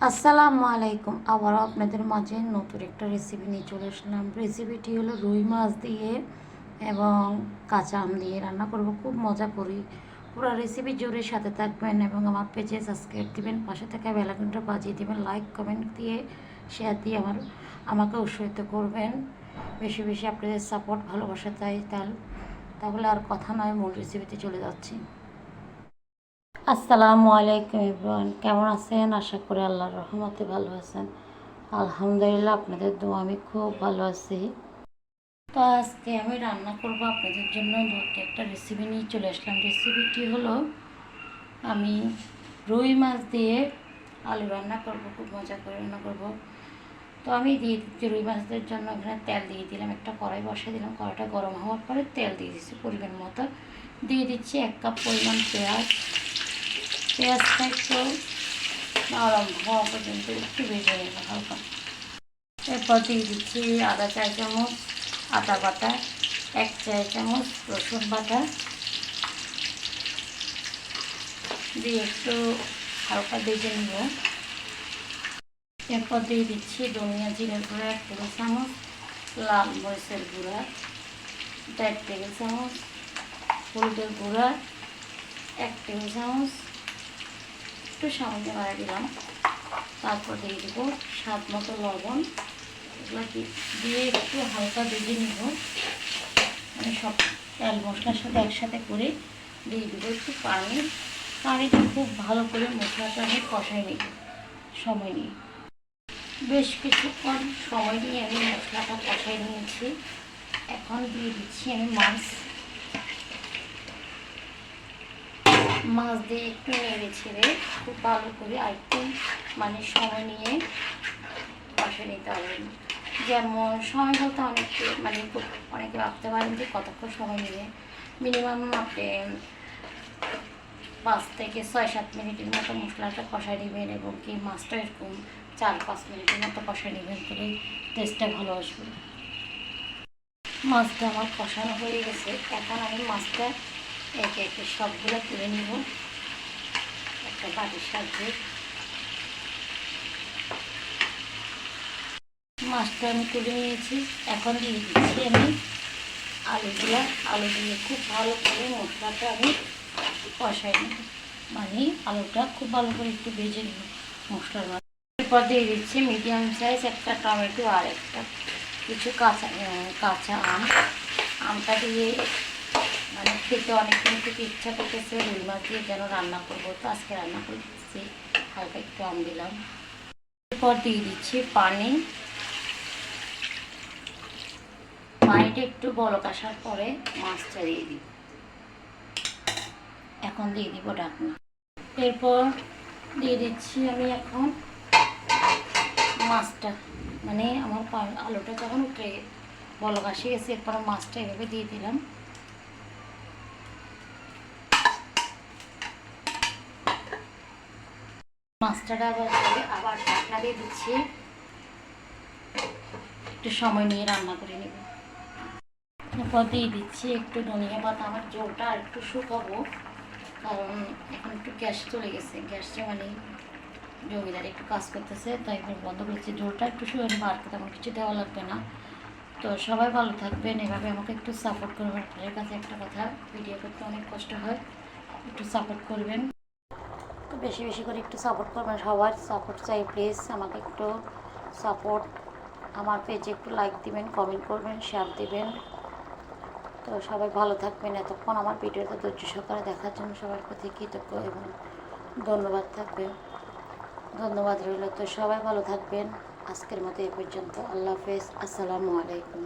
আসসালামু আলাইকুম। আবারও আপনাদের মাঝে নতুন একটা রেসিপি নিয়ে চলে আসলাম। রেসিপিটি হলো রুই মাছ দিয়ে এবং কাঁচা আম দিয়ে রান্না করব। খুব মজা করি। পুরো রেসিপি জোরে সাথে থাকবেন এবং আমার পেজে সাবস্ক্রাইব দিবেন, পাশে থাকা বেল আইকনটা বাজিয়ে দিবেন, লাইক কমেন্ট দিয়ে শেয়ার দিয়ে আমাকে উৎসাহিত করবেন। বেশি বেশি আপনাদের সাপোর্ট ভালোবাসা চাই। তাহলে আর কথা নয়, মূল রেসিপিতে চলে যাচ্ছি। আসসালামু আলাইকুম এভরিওয়ান, কেমন আছেন? আশা করি আল্লাহর রহমতে ভালো আছেন। আলহামদুলিল্লাহ, আপনাদের দোয়া আমি খুব ভালো আছি। তো আজকে আমি রান্না করব আপনাদের জন্য একটা রেসিপি নিয়ে চলে আসলাম। রেসিপিটি হলো আমি রুই মাছ দিয়ে আলু রান্না করব। খুব মজা করে রান্না করব। তো আমি দিয়ে দিচ্ছি রুই মাছদের জন্য এখানে তেল দিয়ে দিলাম, একটা কড়াই বসিয়ে দিলাম। কড়াইটা গরম হওয়ার পরে তেল দিয়ে দিচ্ছি পরিমাণ মতো। দিয়ে দিচ্ছি 1 কাপ পরিমাণ পেঁয়াজ। পেঁয়াজটা একটু নরম হওয়া পর্যন্ত একটু ভেজে নেব হালকা। এরপর দিয়ে দিচ্ছি আদা 4 চামচ আদা বাটা, 1 চা চামচ রসুন বাটা দিয়ে একটু হালকা ভেজে নেব। এরপর দিয়ে দিচ্ছি ধনিয়া জিরার গুঁড়া 1 টেবিল চামচ, লাল মরিচের গুঁড়া 1 টেবিল চামচ, হলুদের গুঁড়া 1 টেবিল চামচ, একটু সামান্য বাড়া দিলাম। তারপর দিয়ে দেবো স্বাদ মতো লবণ। এগুলো দিয়ে একটু হালকা ভেজে নেব, মানে সব তেল মশলার সাথে একসাথে করে দিয়ে দেবো একটু পানিটা খুব ভালো করে মশলাটা আমি কষাই নেব সময় নিয়ে। বেশ কিছুক্ষণ সময় নিয়ে আমি মশলাটা কষাই নিয়েছি। এখন দিয়ে দিচ্ছি আমি মাছ দিয়ে একটু নেড়ে ছেড়ে খুব ভালো করে আরেকটু সময় নিয়ে কষে নিতে হবে। যেমন সময় বলতে অনেকে ভাবতে পারেন যে কতক্ষণ সময় নিয়ে, মিনিমাম আপনি 5 থেকে 6-7 মিনিটের মতো মশলাটা কষায় নেবেন এবং কি মাছটা এরকম 4-5 মিনিটের মতো কষায় নেবেন, তাহলে টেস্টটা ভালো আসবে। মাছটা আমার কষানো হয়ে গেছে। এখন আমি মাছটা একে একে সবগুলো তুলে নিব একটা বাটির সাহায্যে। মাছটা আমি তুলে নিয়েছি। এখন দিয়ে দিচ্ছি আমি আলু দিয়ে খুব ভালো করে মশলাটা আমি কষাই নেব, আলুটা খুব ভালো করে একটু ভেজে নেব মশলার মধ্যে। এরপর দিয়ে দিচ্ছি মিডিয়াম সাইজ একটা টমেটো আর কিছু কাঁচা আমটা দিয়ে খেতে অনেকদিন থেকে ইচ্ছা করতেছে রুই মাছ দিয়ে যেন রান্না করবো, তো আজকে রান্না করতেছি। হালকা একটু আম দিলাম। এরপর দিয়ে দিচ্ছি পানিটা একটু বলক আসার পরে মাছটা দিয়ে দিব। এখন দিয়ে দিব ঢাকনা। এরপর দিয়ে দিচ্ছি আমি এখন মাছটা, আমার আলুটা যখন উঠে বলক আসে গেছে, এরপর মাছটা এভাবে দিয়ে দিলাম। মাছটা আবার ঢাকনা দিয়ে দিচ্ছি, একটু সময় নিয়ে রান্না করে নেব। এরপর দিয়ে দিচ্ছি একটু ধনিয়া পাতা। আমার ঝোলটা আর একটু শুকাবো, কারণ এখন একটু গ্যাস চলে গেছে। গ্যাসটা জমিদার একটু কাজ করতেছে, তাই বন্ধ করেছি। ঝোলটা একটু শুকানো, আর তেমন কিছু দেওয়া লাগবে না। তো সবাই ভালো থাকবেন, এভাবে আমাকে একটু সাপোর্ট করবেন। আপনাদের কাছে একটা কথা, ভিডিও করতে অনেক কষ্ট হয়, একটু সাপোর্ট করবেন। তো বেশি বেশি করে একটু সাপোর্ট করবেন। সবার সাপোর্ট চাই, প্লিজ আমাকে একটু সাপোর্ট। আমার পেজে একটু লাইক দিবেন, কমেন্ট করবেন, শেয়ার দিবেন। তো সবাই ভালো থাকবেন। এতক্ষণ আমার ভিডিওটা ধৈর্য সহকারে দেখার জন্য সবার প্রতি কৃতজ্ঞ এবং ধন্যবাদ থাকবে। ধন্যবাদ রইল। তো সবাই ভালো থাকবেন। আজকের মতো এ পর্যন্ত। আল্লাহ হাফেজ। আসসালামু আলাইকুম।